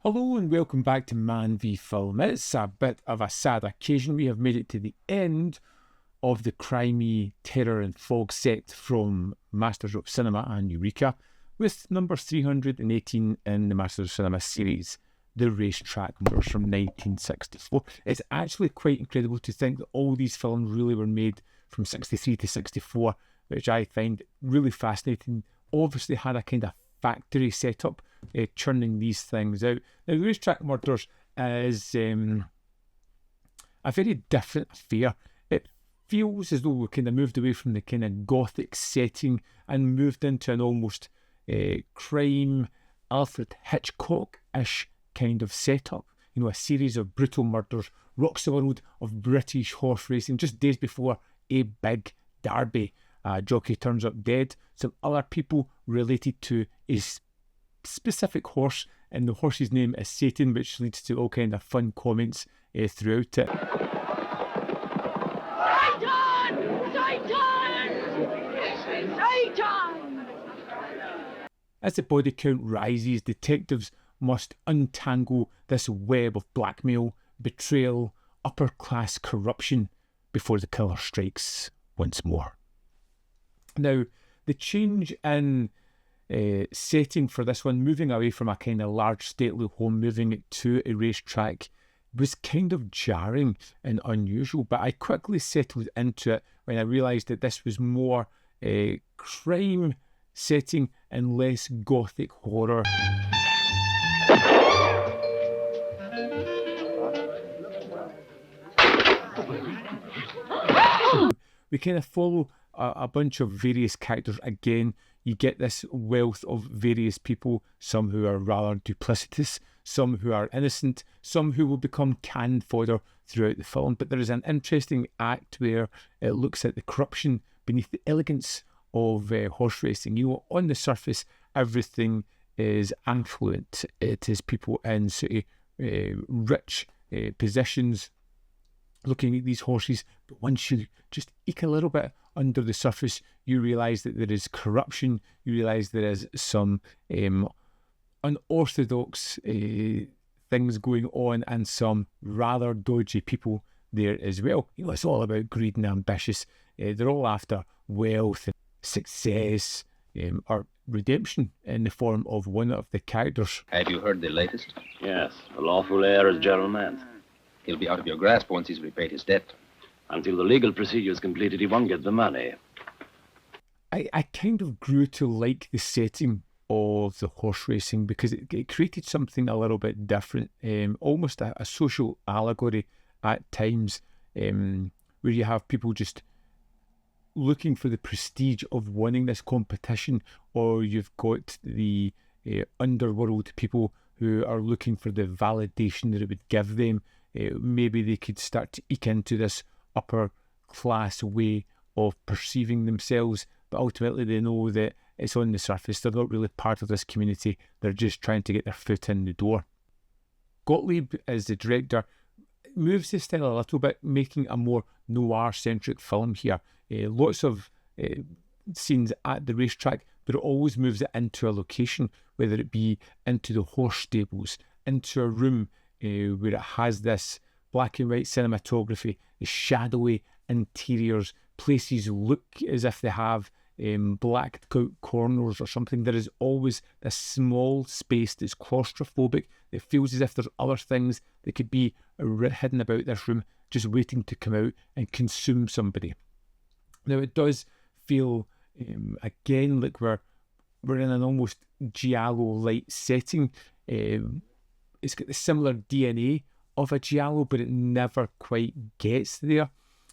Hello and welcome back to ManVFilm. It's a bit of a sad occasion. We have made it to the end of the crimey terror and fog set from Masters of Cinema and Eureka with number 318 in the Masters of Cinema series, the Racetrack murders from 1964. It's actually quite incredible to think that all these films really were made from 63 to 64, which I find really fascinating. Obviously had a kind of factory setup, churning these things out. Now, the Racetrack murders is a very different affair. It feels as though we kind of moved away from the kind of gothic setting and moved into an almost crime, Alfred Hitchcock-ish kind of setup. You know, a series of brutal murders rocks the world of British horse racing just days before a big derby. Jockey turns up dead. Some other people related to a specific horse, and the horse's name is Satan, which leads to all kind of fun comments throughout it. Satan! Satan! As the body count rises, detectives must untangle this web of blackmail, betrayal, upper-class corruption before the killer strikes once more. Now, the change in setting for this one, moving away from a kind of large stately home, moving it to a racetrack, was kind of jarring and unusual, but I quickly settled into it when I realised that this was more a crime setting and less gothic horror. We kind of follow a bunch of various characters. Again, you get this wealth of various people, some who are rather duplicitous, some who are innocent, some who will become canned fodder throughout the film. But there is an interesting act where it looks at the corruption beneath the elegance of horse racing. You know, on the surface, everything is affluent. It is people in sort of rich positions looking at these horses, but once you just eke a little bit under the surface, you realise that there is corruption, you realise there is some unorthodox things going on and some rather dodgy people there as well. You know, it's all about greed and ambitious. They're all after wealth and success or redemption in the form of one of the characters. Have you heard the latest? Yes, the lawful heir is Gerald Mance. He'll be out of your grasp once he's repaid his debt. Until the legal procedure is completed, he won't get the money. I kind of grew to like the setting of the horse racing because it created something a little bit different, almost a social allegory at times, where you have people just looking for the prestige of winning this competition, or you've got the underworld people who are looking for the validation that it would give them. Maybe they could start to eke into this upper class way of perceiving themselves, but ultimately they know that it's on the surface. They're not really part of this community. They're just trying to get their foot in the door. Gottlieb, as the director, moves the style a little bit, making a more noir-centric film here. Lots of scenes at the racetrack, but it always moves it into a location, whether it be into the horse stables, into a room where it has this black and white cinematography, the shadowy interiors, places look as if they have blacked out corners or something. There is always this small space that's claustrophobic. It feels as if there's other things that could be hidden about this room, just waiting to come out and consume somebody. Now, it does feel, again, like we're in an almost giallo-like setting. It's got the similar DNA of a giallo, but it never quite gets there.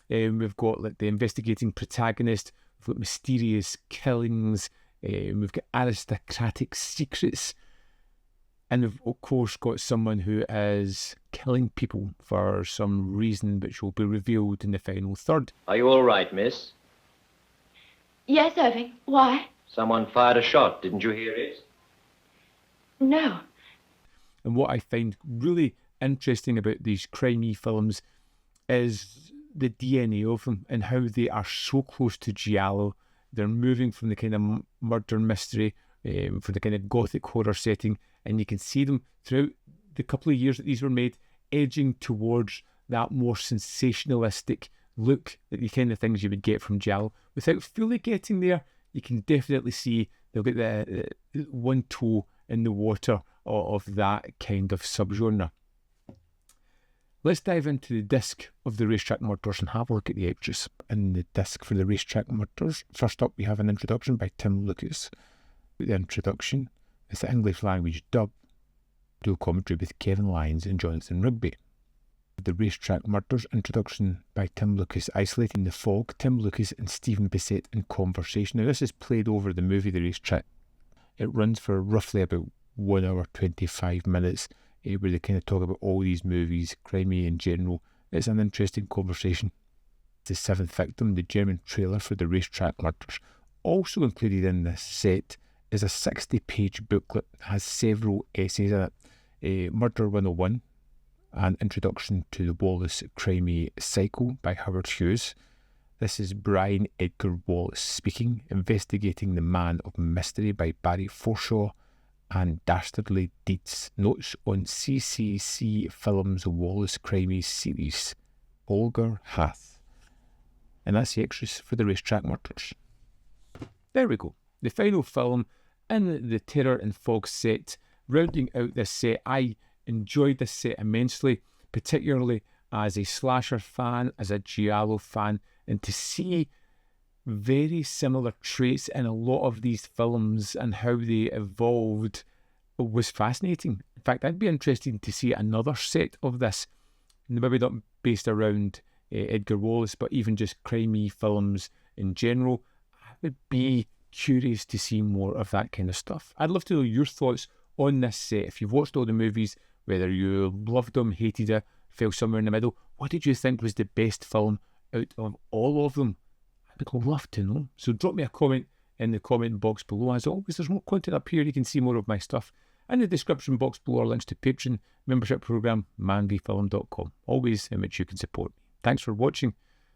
We've got like the investigating protagonist, we've got mysterious killings, we've got aristocratic secrets, and we've of course got someone who is killing people for some reason which will be revealed in the final third. Are you all right, miss? Yes, Irving. Why? Someone fired a shot. Didn't you hear it? No. And what I find really interesting about these crimey films is the DNA of them and how they are so close to giallo. They're moving from the kind of murder mystery, from the kind of gothic horror setting, and you can see them throughout the couple of years that these were made, edging towards that more sensationalistic look, the kind of things you would get from giallo. Without fully getting there, you can definitely see they'll get the one toe in the water of that kind of subgenre. Let's dive into the disc of the Racetrack Murders and have a look at the extras in the disc for the Racetrack Murders. First up, we have an introduction by Tim Lucas. The introduction is the English language dub, dual commentary with Kevin Lyons and Jonathan Rigby. The Racetrack Murders introduction by Tim Lucas, isolating the fog, Tim Lucas and Stephen Bissett in conversation. Now this is played over the movie The Racetrack. It runs for roughly about 1 hour 25 minutes, where they kind of talk about all these movies, crimey in general. It's an interesting conversation. The seventh victim, the German trailer for the Racetrack Murders. Also included in this set is a 60-page booklet that has several essays in it. Murder 101, an introduction to the Wallace-Krimi cycle by Howard Hughes. This is Brian Edgar Wallace speaking, investigating the Man of Mystery by Barry Forshaw, and Dastardly Deeds, notes on CCC Films Wallace-Krimi series, Holger Hath. And that's the extras for the Racetrack Murders. There we go. The final film in the Terror and Fog set. Rounding out this set, I enjoyed this set immensely, particularly as a slasher fan, as a giallo fan, and to see very similar traits in a lot of these films and how they evolved was fascinating. In fact, I'd be interested to see another set of this, maybe not based around Edgar Wallace, but even just crimey films in general. I would be curious to see more of that kind of stuff. I'd love to know your thoughts on this set. If you've watched all the movies, whether you loved them, hated it, fell somewhere in the middle, what did you think was the best film out of all of them? I would love to know. So drop me a comment in the comment box below. As always, there's more content up here. You can see more of my stuff. In the description box below are links to Patreon, membership program, ManVFilm.com. Always in which you can support me. Thanks for watching.